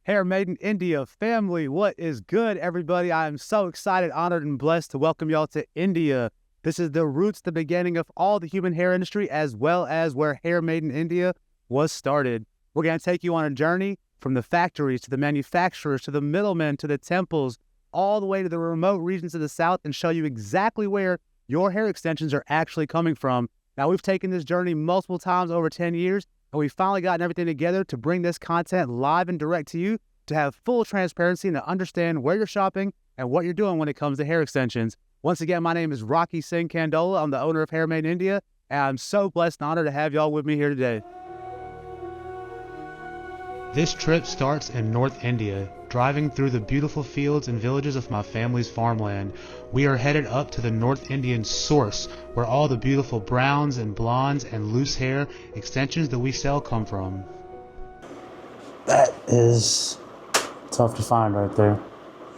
Hair Maiden India family, what is good, everybody? I am so excited, honored, and blessed to welcome y'all to India. This is the roots, the beginning of all the human hair industry, as well as where Hair Maiden India was started. We're going to take you on a journey from the factories to the manufacturers to the middlemen to the temples, all the way to the remote regions of the South, and show you exactly where your hair extensions are actually coming from. Now, we've taken this journey multiple times over 10 years, and we've finally gotten everything together to bring this content live and direct to you to have full transparency and to understand where you're shopping and what you're doing when it comes to hair extensions. Once again, my name is Rocky Singh Kandola. I'm the owner of Hair Maiden India, and I'm so blessed and honored to have y'all with me here today. This trip starts in North India, driving through the beautiful fields and villages of my family's farmland. We are headed up to the North Indian source, where all the beautiful browns and blondes and loose hair extensions that we sell come from. That is tough to find right there.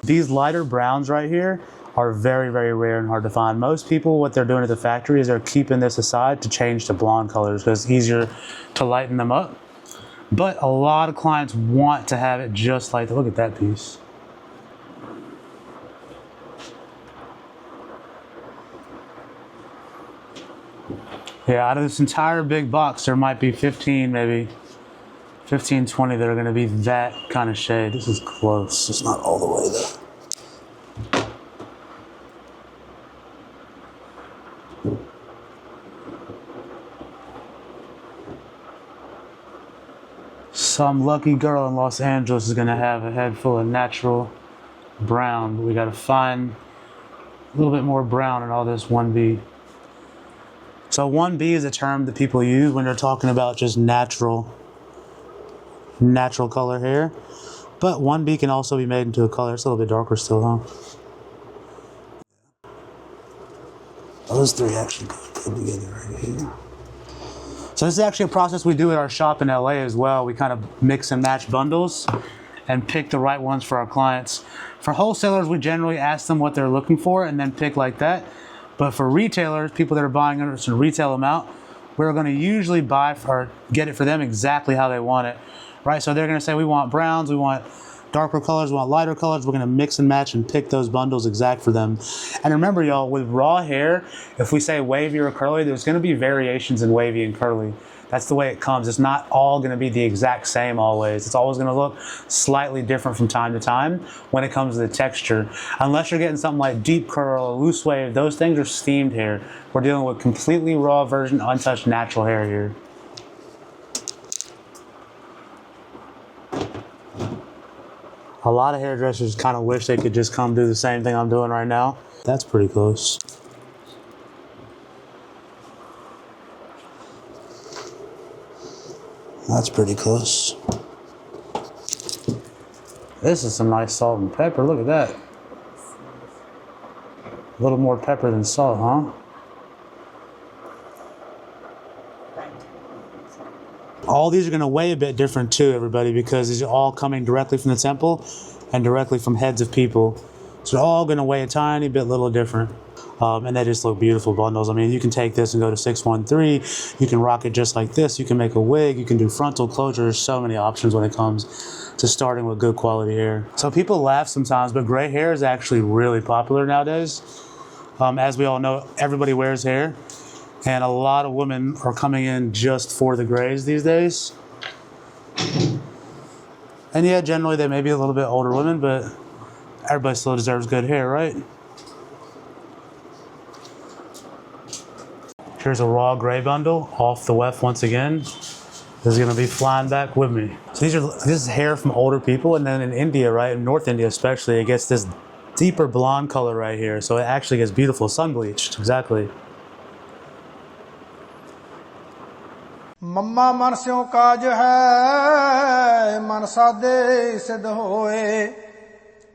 These lighter browns right here are very, very rare and hard to find. Most people, what they're doing at the factory is they're keeping this aside to change to blonde colors because it's easier to lighten them up. But a lot of clients want to have it just like that. Look at that piece. Yeah, out of this entire big box, there might be 15, maybe 15, 20 that are going to be that kind of shade. This is close. It's not all the way though. Some lucky girl in Los Angeles is going to have a head full of natural brown, but we got to find a little bit more brown in all this 1B. So 1B is a term that people use when they're talking about just natural color hair, but 1B can also be made into a color. It's a little bit darker still, huh? Those three actually go together right here. So this is actually a process we do at our shop in LA as well. We kind of mix and match bundles and pick the right ones for our clients. For wholesalers, we generally ask them what they're looking for and then pick like that. But for retailers, people that are buying under a retail amount, we're going to usually buy or get it for them exactly how they want it, right? So they're going to say, we want browns, we want darker colors, we want lighter colors. We're going to mix and match and pick those bundles exact for them. And remember, y'all, with raw hair, if we say wavy or curly, there's going to be variations in wavy and curly. That's the way it comes. It's not all going to be the exact same always. It's always going to look slightly different from time to time when it comes to the texture. Unless you're getting something like deep curl or loose wave, those things are steamed hair. We're dealing with completely raw version, untouched natural hair here. A lot of hairdressers kind of wish they could just come do the same thing I'm doing right now. That's pretty close. That's pretty close. This is some nice salt and pepper. Look at that. A little more pepper than salt, huh? All these are going to weigh a bit different too, everybody, because these are all coming directly from the temple and directly from heads of people. So they're all going to weigh a tiny bit little different. And they just look beautiful bundles. I mean, you can take this and go to 613. You can rock it just like this. You can make a wig. You can do frontal closure. There's so many options when it comes to starting with good quality hair. So people laugh sometimes, but gray hair is actually really popular nowadays. As we all know, everybody wears hair. And a lot of women are coming in just for the grays these days. And yeah, generally they may be a little bit older women, but everybody still deserves good hair, right? Here's a raw gray bundle off the weft once again. This is gonna be flying back with me. So this is hair from older people, and then in India, right, in North India especially, it gets this deeper blonde color right here. So it actually gets beautiful, sun bleached, exactly. मम्मा मनस्यों काज है मन सादे सिद्ध होए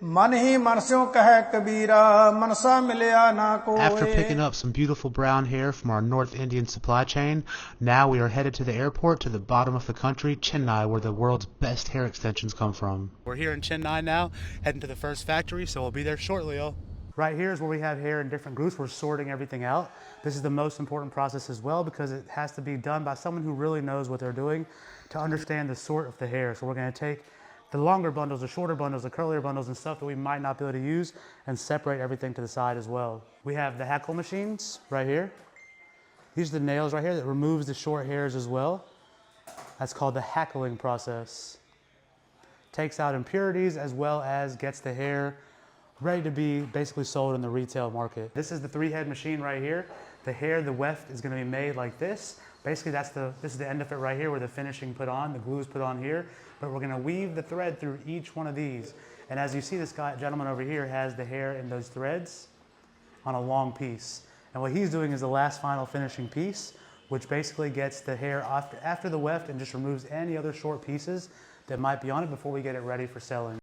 मन ही मनस्यों कहे कबीरा मनसा मिलया ना कोई. After picking up some beautiful brown hair from our North Indian supply chain, now we are headed to the airport to the bottom of the country, Chennai, where the world's best hair extensions come from. We're here in Chennai now, heading to the first factory, so we'll be there shortly, y'all. Right here is where we have hair in different groups. We're sorting everything out. This is the most important process as well because it has to be done by someone who really knows what they're doing to understand the sort of the hair. So we're going to take the longer bundles, the shorter bundles, the curlier bundles, and stuff that we might not be able to use, and separate everything to the side as well. We have the heckle machines right here. These are the nails right here that removes the short hairs as well. That's called the hackling process. Takes out impurities as well as gets the hair ready to be basically sold in the retail market. This is the 3-head machine right here. The hair, the weft is gonna be made like this. Basically this is the end of it right here where the finishing put on, the glue is put on here, but we're gonna weave the thread through each one of these. And as you see, this gentleman over here has the hair in those threads on a long piece. And what he's doing is the last final finishing piece, which basically gets the hair after the weft and just removes any other short pieces that might be on it before we get it ready for selling.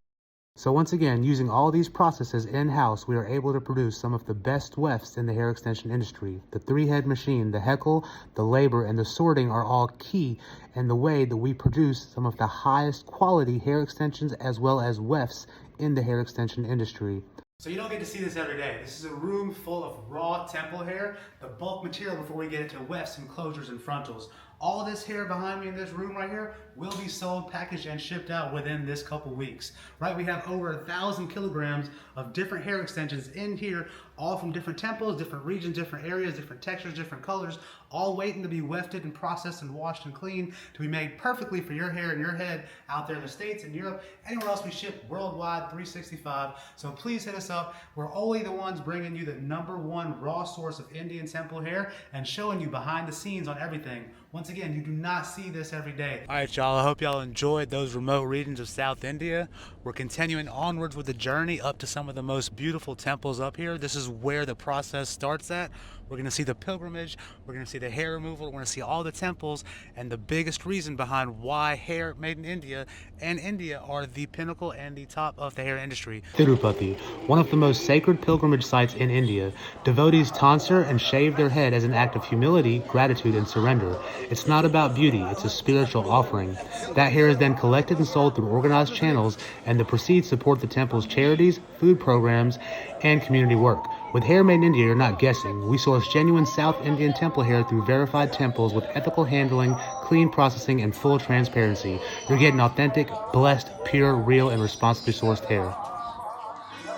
So once again, using all these processes in-house, we are able to produce some of the best wefts in the hair extension industry. The 3-head machine, the heckle, the labor, and the sorting are all key in the way that we produce some of the highest quality hair extensions as well as wefts in the hair extension industry. So you don't get to see this every day. This is a room full of raw temple hair, the bulk material before we get into wefts and closures and frontals. All of this hair behind me in this room right here will be sold, packaged, and shipped out within this couple weeks. Right, we have over 1,000 kilograms of different hair extensions in here, all from different temples, different regions, different areas, different textures, different colors, all waiting to be wefted and processed and washed and cleaned to be made perfectly for your hair and your head out there in the States and Europe, anywhere else we ship worldwide, 365. So please hit us up. We're only the ones bringing you the #1 raw source of Indian temple hair and showing you behind the scenes on everything. Once again, you do not see this every day. All right, y'all, I hope y'all enjoyed those remote regions of South India. We're continuing onwards with the journey up to some of the most beautiful temples up here. This is where the process starts at. We're gonna see the pilgrimage, we're gonna see the hair removal, we're gonna see all the temples, and the biggest reason behind why Hair Maiden India and India are the pinnacle and the top of the hair industry. Tirupati, one of the most sacred pilgrimage sites in India. Devotees tonsure and shave their head as an act of humility, gratitude, and surrender. It's not about beauty, it's a spiritual offering. That hair is then collected and sold through organized channels, and the proceeds support the temple's charities, food programs, and community work. With Hair Maiden India, you're not guessing. We source genuine South Indian temple hair through verified temples with ethical handling, clean processing, and full transparency. You're getting authentic, blessed, pure, real, and responsibly sourced hair.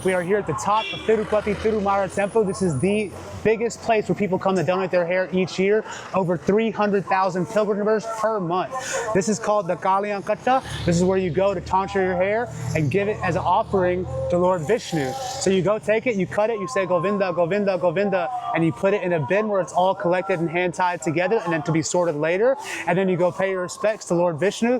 We are here at the top of Tirupati Tirumara Temple. This is the biggest place where people come to donate their hair each year. Over 300,000 pilgrimers per month. This is called the Kalyankata. This is where you go to tonsure your hair and give it as an offering to Lord Vishnu. So you go take it, you cut it, you say Govinda, Govinda, Govinda, and you put it in a bin where it's all collected and hand tied together and then to be sorted later. And then you go pay your respects to Lord Vishnu.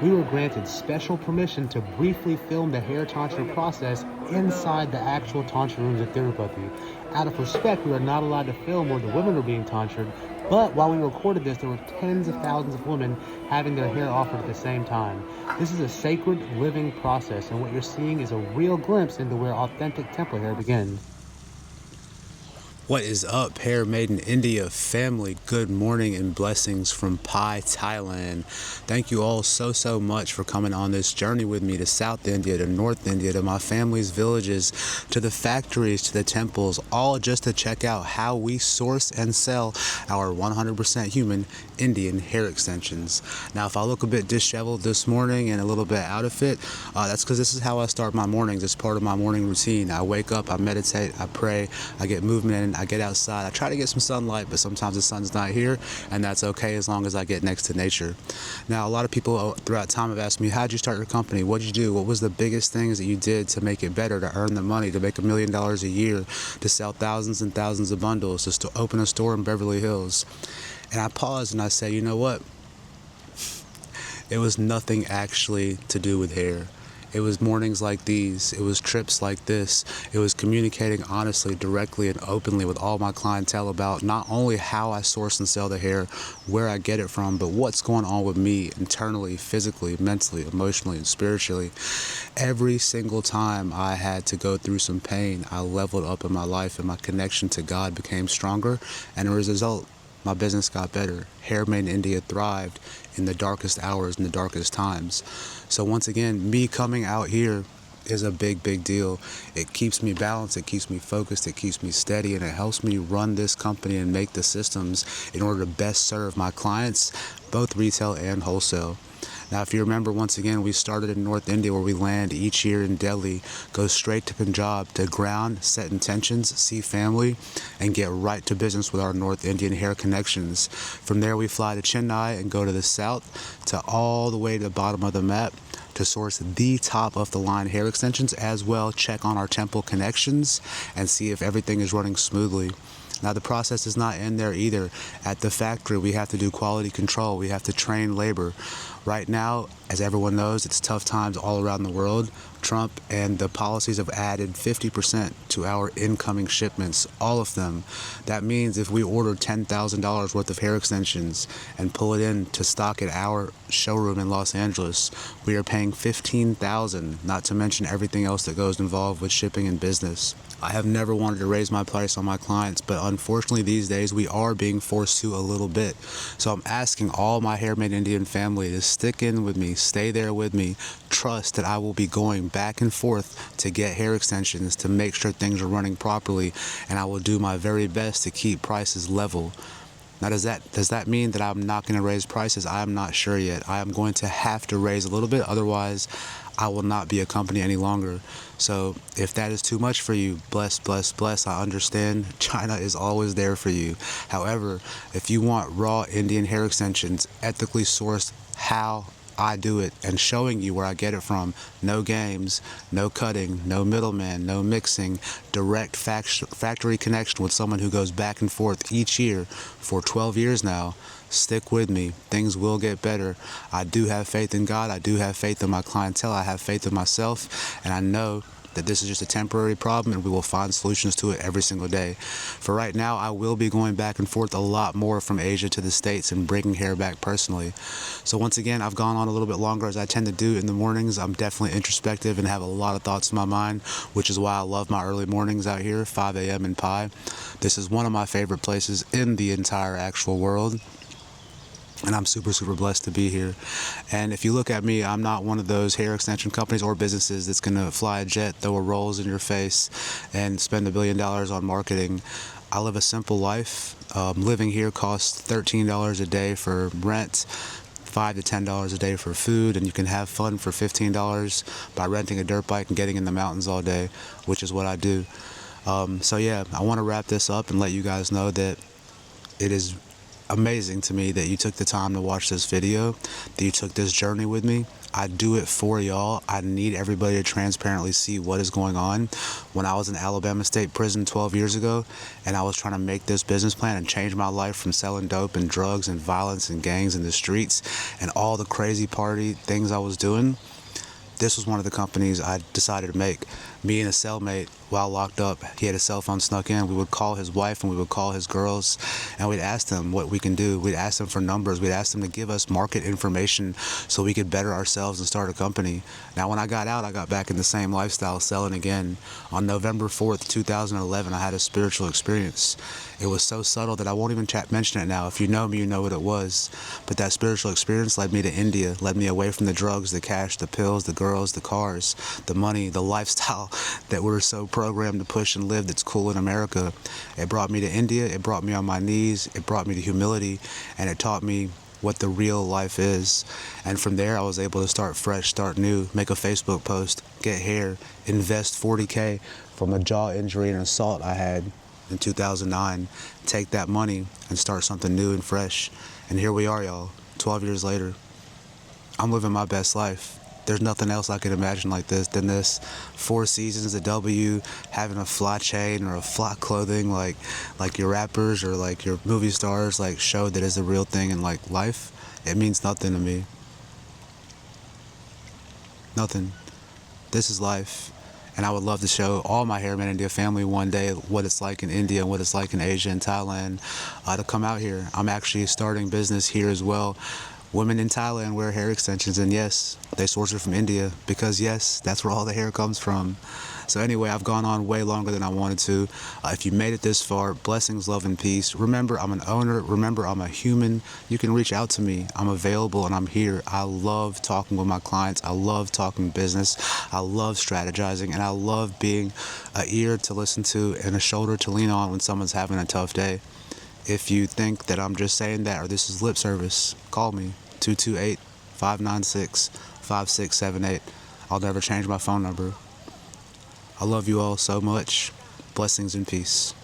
We were granted special permission to briefly film the hair tonsure process inside the actual tonsure rooms at Tirupati. Out of respect, we are not allowed to film where the women are being tonsured, but while we recorded this, there were tens of thousands of women having their hair offered at the same time. This is a sacred, living process, and what you're seeing is a real glimpse into where authentic temple hair begins. What is up, Hair Maiden India family? Good morning and blessings from Pai, Thailand. Thank you all so much for coming on this journey with me to South India, to North India, to my family's villages, to the factories, to the temples, all just to check out how we source and sell our 100% human Indian hair extensions. Now, if I look a bit disheveled this morning and a little bit out of it, that's because this is how I start my mornings. It's part of my morning routine. I wake up, I meditate, I pray, I get movement in, I get outside. I try to get some sunlight, but sometimes the sun's not here, and that's okay as long as I get next to nature. Now, a lot of people throughout time have asked me, how'd you start your company? What'd you do? What was the biggest things that you did to make it better, to earn the money, to make $1 million a year, to sell thousands and thousands of bundles, to open a store in Beverly Hills? And I pause and I say, you know what? It was nothing actually to do with hair. It was mornings like these. It was trips like this. It was communicating honestly, directly, and openly with all my clientele about not only how I source and sell the hair, where I get it from, but what's going on with me internally, physically, mentally, emotionally, and spiritually. Every single time I had to go through some pain, I leveled up in my life and my connection to God became stronger. And as a result, my business got better. Hair Maiden India thrived in the darkest hours and the darkest times. So once again, me coming out here is a big deal. It keeps me balanced, it keeps me focused, it keeps me steady, and it helps me run this company and make the systems in order to best serve my clients, both retail and wholesale. Now, if you remember, once again, we started in North India, where we land each year in Delhi, go straight to Punjab to ground, set intentions, see family, and get right to business with our North Indian hair connections. From there, we fly to Chennai and go to the south to all the way to the bottom of the map to source the top of the line hair extensions, as well check on our temple connections and see if everything is running smoothly. Now, the process is not in there either. At the factory, we have to do quality control. We have to train labor. Right now, as everyone knows, it's tough times all around the world. Trump and the policies have added 50% to our incoming shipments, all of them. That means if we order $10,000 worth of hair extensions and pull it in to stock at our showroom in Los Angeles, we are paying $15,000, not to mention everything else that goes involved with shipping and business. I have never wanted to raise my price on my clients, but unfortunately these days we are being forced to a little bit. So I'm asking all my Hair Maiden Indian family to stick in with me, stay there with me, trust that I will be going back and forth to get hair extensions to make sure things are running properly, and I will do my very best to keep prices level. Now, does that mean that I'm not going to raise prices? I am not sure yet. I am going to have to raise a little bit, otherwise I will not be a company any longer. So if that is too much for you, bless, I understand. China is always there for you. However, if you want raw Indian hair extensions, ethically sourced, how I do it, and showing you where I get it from, no games, no cutting, no middleman, no mixing, direct factory connection with someone who goes back and forth each year for 12 years now, stick with me. Things will get better. I do have faith in God. I do have faith in my clientele. I have faith in myself, and I know that this is just a temporary problem, and we will find solutions to it every single day. For right now, I will be going back and forth a lot more from Asia to the States and bringing hair back personally. So once again, I've gone on a little bit longer, as I tend to do in the mornings. I'm definitely introspective and have a lot of thoughts in my mind, which is why I love my early mornings out here, 5 a.m. in Pi. This is one of my favorite places in the entire actual world, and I'm super blessed to be here. And if you look at me, I'm not one of those hair extension companies or businesses that's going to fly a jet, throw a Rolls in your face, and spend $1 billion on marketing. I live a simple life. Living here costs $13 a day for rent, $5 to $10 a day for food, and you can have fun for $15 by renting a dirt bike and getting in the mountains all day, which is what I do. So yeah, I want to wrap this up and let you guys know that it is amazing to me that you took the time to watch this video, that you took this journey with me. I do it for y'all. I need everybody to transparently see what is going on. When I was in Alabama State Prison 12 years ago, and I was trying to make this business plan and change my life from selling dope and drugs and violence and gangs in the streets and all the crazy party things I was doing, this was one of the companies I decided to make. Me and a cellmate, while locked up, he had a cell phone snuck in. We would call his wife and we would call his girls, and we'd ask them what we can do. We'd ask them for numbers. We'd ask them to give us market information so we could better ourselves and start a company. Now, when I got out, I got back in the same lifestyle, selling again. On November 4th, 2011, I had a spiritual experience. It was so subtle that I won't even mention it now. If you know me, you know what it was. But that spiritual experience led me to India, led me away from the drugs, the cash, the pills, the girls, the cars, the money, the lifestyle that we're so programmed to push and live that's cool in America. It brought me to India, it brought me on my knees, it brought me to humility, and it taught me what the real life is. And from there, I was able to start fresh, start new, make a Facebook post, get hair, invest $40K from a jaw injury and assault I had in 2009, take that money and start something new and fresh. And here we are, y'all, 12 years later. I'm living my best life. There's nothing else I could imagine like this than this. 4 seasons, a W, having a fly chain or a fly clothing like your rappers or like your movie stars like show that is the real thing in like life. It means nothing to me. Nothing. This is life. And I would love to show all my Hair Maiden India family one day what it's like in India and what it's like in Asia and Thailand to come out here. I'm actually starting business here as well. Women in Thailand wear hair extensions, and yes, they source it from India because yes, that's where all the hair comes from. So anyway, I've gone on way longer than I wanted to. If you made it this far, blessings, love, and peace. Remember, I'm an owner. Remember, I'm a human. You can reach out to me. I'm available and I'm here. I love talking with my clients. I love talking business. I love strategizing, and I love being an ear to listen to and a shoulder to lean on when someone's having a tough day. If you think that I'm just saying that or this is lip service, call me, 228-596-5678. I'll never change my phone number. I love you all so much. Blessings and peace.